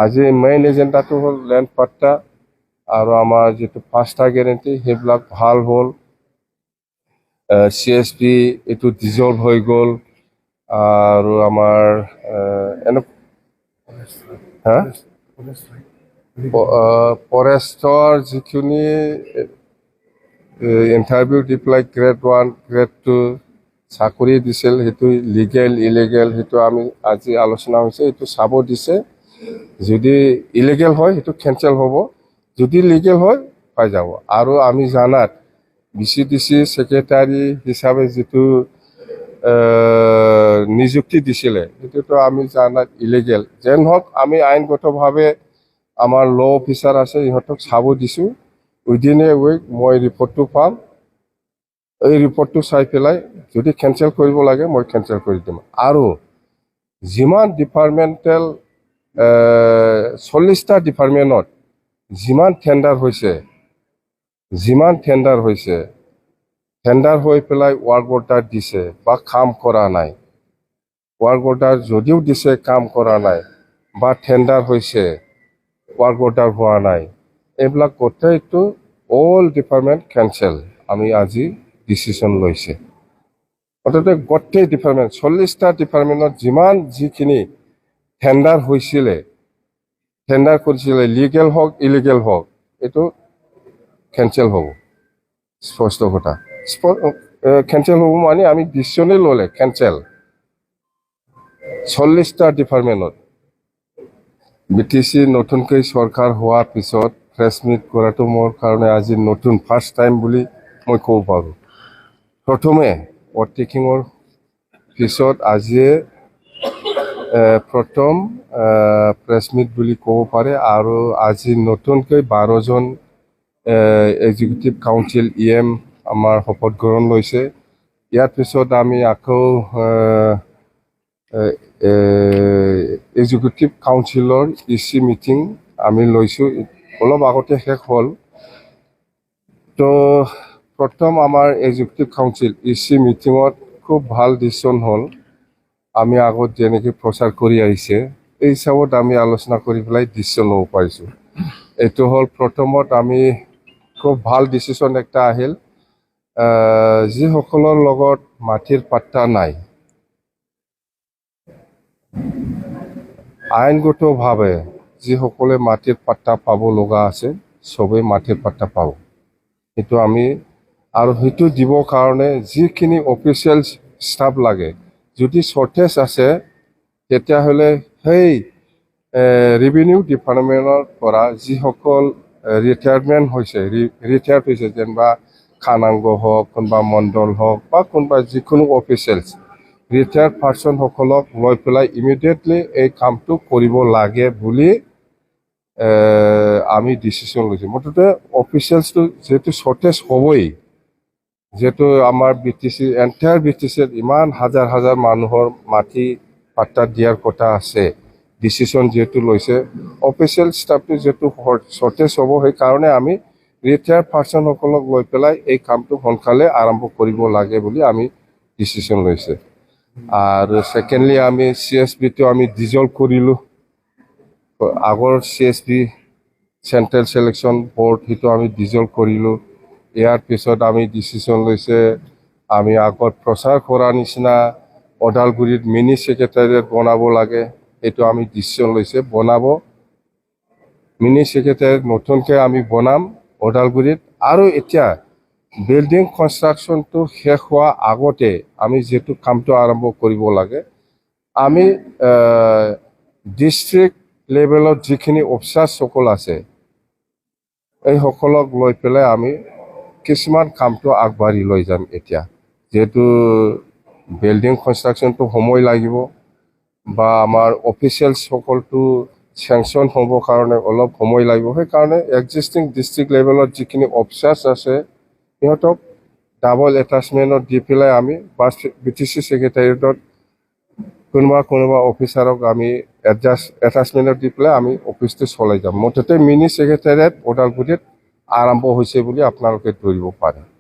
আজি মেইন এজেণ্ডাটো হ'ল লেণ্ড পাট্টা আৰু আমাৰ যিটো ফাৰ্ষ্ট গেৰেণ্টি সেইবিলাক ভাল হ'ল। CSP এইটো ডিজল্ভ হৈ গ'ল আৰু আমাৰ ফৰেষ্টৰ যিখিনি ইণ্টাৰভিউ দি পেলাই গ্ৰেড 1 গ্ৰেড 2 চাকৰি দিছিল, সেইটো লিগেল ইলিগেল সেইটো আমি আজি আলোচনা হৈছে, এইটো চাব দিছে। যদি ইলিগেল হয় সেইটো কেঞ্চেল হ'ব, যদি লিগেল হয় পাই যাব। আৰু আমি জানাত BCDC ছেক্ৰেটাৰী হিচাপে যিটো নিযুক্তি দিছিলে সেইটোতো আমি জানাত ইলিগেল। যেন হওক আমি আইনগতভাৱে আমাৰ ল অফিচাৰ আছে, ইহঁতক চাব দিছোঁ। উইদিন এ উইক মই ৰিপৰ্টটো পাম, এই ৰিপৰ্টটো চাই পেলাই যদি কেঞ্চেল কৰিব লাগে মই কেঞ্চেল কৰি দিম। আৰু যিমান ডিপাৰ্টমেণ্টেল 40টা ডিপাৰ্টমেণ্টত যিমান টেণ্ডাৰ হৈছে টেণ্ডাৰ হৈ পেলাই ৱাৰ্ক অৰ্ডাৰ দিছে বা কাম কৰা নাই, ৱাৰ্ক অৰ্ডাৰ যদিও দিছে কাম কৰা নাই, বা টেণ্ডাৰ হৈছে ৱাৰ্ক অৰ্ডাৰ হোৱা নাই, এইবিলাক গোটেইটো অল ডিপাৰ্টমেণ্ট কেঞ্চেল আমি আজি ডিচিশ্যন লৈছে। অৰ্থাৎ গোটেই ডিপাৰ্টমেণ্ট 40টা ডিপাৰ্টমেণ্টত যিখিনি টেণ্ডাৰ কৰিছিলে লিগেল হওক ইলিগেল হওক, এইটো কেঞ্চেল হ'ব। স্পষ্ট কথা, কেঞ্চেল হ'ব মানে আমি ডিচিশ্যনেই ল'লে কেঞ্চেল 40টা ডিপাৰ্টমেণ্টত। BTC নতুনকৈ চৰকাৰ হোৱাৰ পিছত প্ৰেছ মিট কৰাটো মোৰ কাৰণে আজি নতুন ফাৰ্ষ্ট টাইম বুলি মই ক'ব পাৰোঁ। প্ৰথমে অভাৰটেকিঙৰ পিছত আজিয়ে প্ৰথম প্ৰেছ মিট বুলি ক'ব পাৰে। আৰু আজি নতুনকৈ 12জন এক্সিকিউটিভ কাউন্সিল EM আমাৰ শপত গ্ৰহণ লৈছে। ইয়াৰ পিছত আমি আকৌ এক্সিকিউটিভ কাউন্সিলৰ EC মিটিং আমি লৈছোঁ, অলপ আগতে শেষ হ'ল। তো প্ৰথম আমাৰ এক্সিকিউটিভ কাউন্সিল EC মিটিঙত খুব ভাল ডিচিশ্যন হ'ল। আমি আগত যেনেকৈ প্ৰচাৰ কৰি আহিছে এই হিচাপত আমি আলোচনা কৰি পেলাই ডিচিশ্যন ল'ব পাৰিছোঁ। এইটো হ'ল প্ৰথমত আমি খুব ভাল ডিচিশ্যন একটা আহিল। যিসকলৰ লগত মাটিৰ পাট্টা নাই, আইনগতভাৱে যিসকলে মাটিৰ পাট্টা পাব লগা আছে চবেই মাটিৰ পাট্টা পাব, সেইটো আমি। আৰু সেইটো দিবৰ কাৰণে যিখিনি অফিচিয়েল ষ্টাফ লাগে, যদি শ্বৰ্টেজ আছে তেতিয়াহ'লে সেই ৰেভিনিউ ডিপাৰ্টমেণ্টৰ পৰা যিসকল ৰিটায়াৰ্ড হৈছে যেনিবা খানাংগ হওক, কোনোবা মণ্ডল হওক বা কোনোবা যিকোনো অফিচিয়েলছ ৰিটায়াৰ্ড পাৰ্চনসকলক লৈ পেলাই ইমিডিয়েটলি এই কামটো কৰিব লাগে বুলি আমি ডিচিশ্যন লৈছোঁ। মুঠতে অফিচিয়েলছটো যিহেতু শ্বৰ্টেজ হ'বই, যিহেতু আমাৰ এণ্টায়াৰ BTCত ইমান হাজাৰ হাজাৰ মানুহৰ মাটি পাট্টা দিয়াৰ কথা আছে, ডিচিশ্যন যিহেতু লৈছে, অফিচিয়েল ষ্টাফটো যিহেতু শ্বৰ্টেজ হ'ব, সেইকাৰণে আমি ৰিটায়াৰ্ড পাৰ্চনসকলক লৈ পেলাই এই কামটো সোনকালে আৰম্ভ কৰিব লাগে বুলি আমি ডিচিশ্যন লৈছে। আৰু ছেকেণ্ডলি আমি CSPটো আমি ডিজল্ভ কৰিলোঁ। আগৰ CSP চেণ্ট্ৰেল ছিলেকশ্যন বৰ্ড সেইটো আমি ডিজল্ভ কৰিলোঁ। ইয়াৰ পিছত আমি ডিচিশ্যন লৈছে আমি আগত প্ৰচাৰ কৰাৰ নিচিনা ওদালগুৰিত মিনি ছেক্ৰেটাৰিয়েট বনাব লাগে, এইটো আমি ডিচিশ্যন লৈছে বনাব। মিনি ছেক্ৰেটাৰিয়েট নতুনকৈ আমি বনাম ওদালগুৰিত। আৰু এতিয়া বিল্ডিং কনষ্ট্ৰাকশ্যনটো শেষ হোৱাৰ আগতে আমি যিহেতু কামটো আৰম্ভ কৰিব লাগে, আমি ডিষ্ট্ৰিক্ট লেভেলত যিখিনি অফিচাৰসকল আছে এইসকলক লৈ পেলাই আমি কিছুমান কামটো আগবাঢ়ি লৈ যাম। এতিয়া যিহেতু বিল্ডিং কনষ্ট্ৰাকশ্যনটো সময় লাগিব বা আমাৰ অফিচিয়েলছসকলটো চেংচন হ'বৰ কাৰণে অলপ সময় লাগিব, সেইকাৰণে এক্সিষ্টিং ডিষ্ট্ৰিক্ট লেভেলত যিখিনি অফিচাৰ্ছ আছে সিহঁতক ডাবল এটাচমেণ্টত দি পেলাই আমি BTC ছেক্ৰেটাৰিয়েটত কোনোবা অফিচাৰক আমি এটাচমেণ্টত দি পেলাই আমি অফিচটো চলাই যাম। মুঠতে মিনি ছেক্ৰেটাৰিয়েট ওদালগুৰিত আৰম্ভ হৈছে বুলি আপোনালোকে ধৰিব পাৰে।